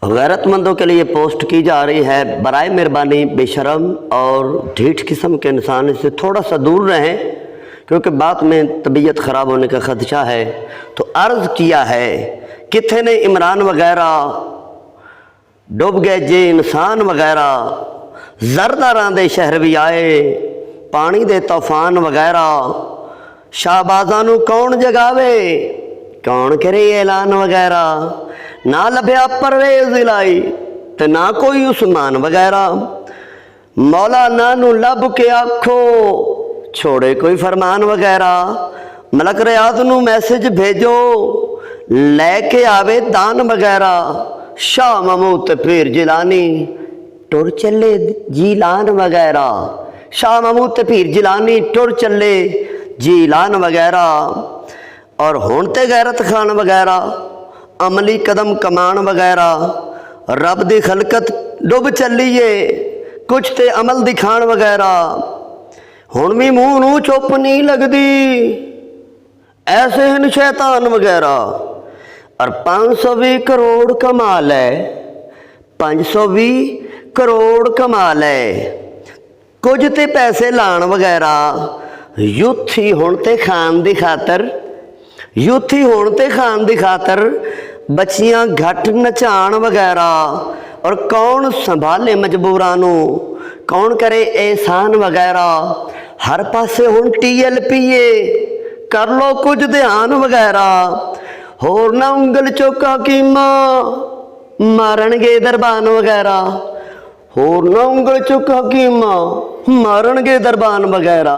गैरतमंदों के लिए पोस्ट की जा रही है, बराए मेहरबानी बेशरम और ढीठ किस्म के इंसान इससे थोड़ा सा दूर रहें क्योंकि बात में तबीयत ख़राब होने का ख़दशा है। तो अर्ज़ किया है किथे ने इमरान वगैरह डुब गए जे इंसान वगैरह, जरदारां दे शहर भी आए पानी दे तूफान वगैरह, शाहबाज़ां नूं कौन जगावे कौन करे ऐलान वगैरह, ना लभ्या परवेज़ इलाही ते ना कोई उस्मान वगैरह, मौलाना नूं लब के आखो छोड़े कोई फरमान वगैरह, मलक रियाज़ नूं मैसेज भेजो लैके आवे दान वगैरह, शाह महमूद ते पीर जिलानी टुर चले जीलान वगैरह, शाह महमूद ते पीर जिलानी टुर चले जीलान वगैरह। और हुण ते गैरत खान वगैरह अमली कदम कमान वगैरह, रब दी खलकत डुब चलीए कुछ ते अमल दिखाण वगैरह, हुण भी मूँह नूं चुप नहीं लगदी ऐसे हैं शैतान वगैरह। और 520 करोड़ कमाल है, 520 करोड़ कमाल है, कुछ ते पैसे लाण वगैरह, यूथी हुण ते खान दी खातर, यूथी होण ते खान दी खातर बच्चियां घट नचाण वगैरह। और कौन संभाले मजबूरां नूं कौन करे एहसान वगैरह, हर पासे हुण TLPA कर लो कुछ ध्यान वगैरह, होर ना उंगल चौका कीमा मारनगे दरबान वगैरह, होर ना उंगल चौका कीमा मारनगे दरबान वगैरह।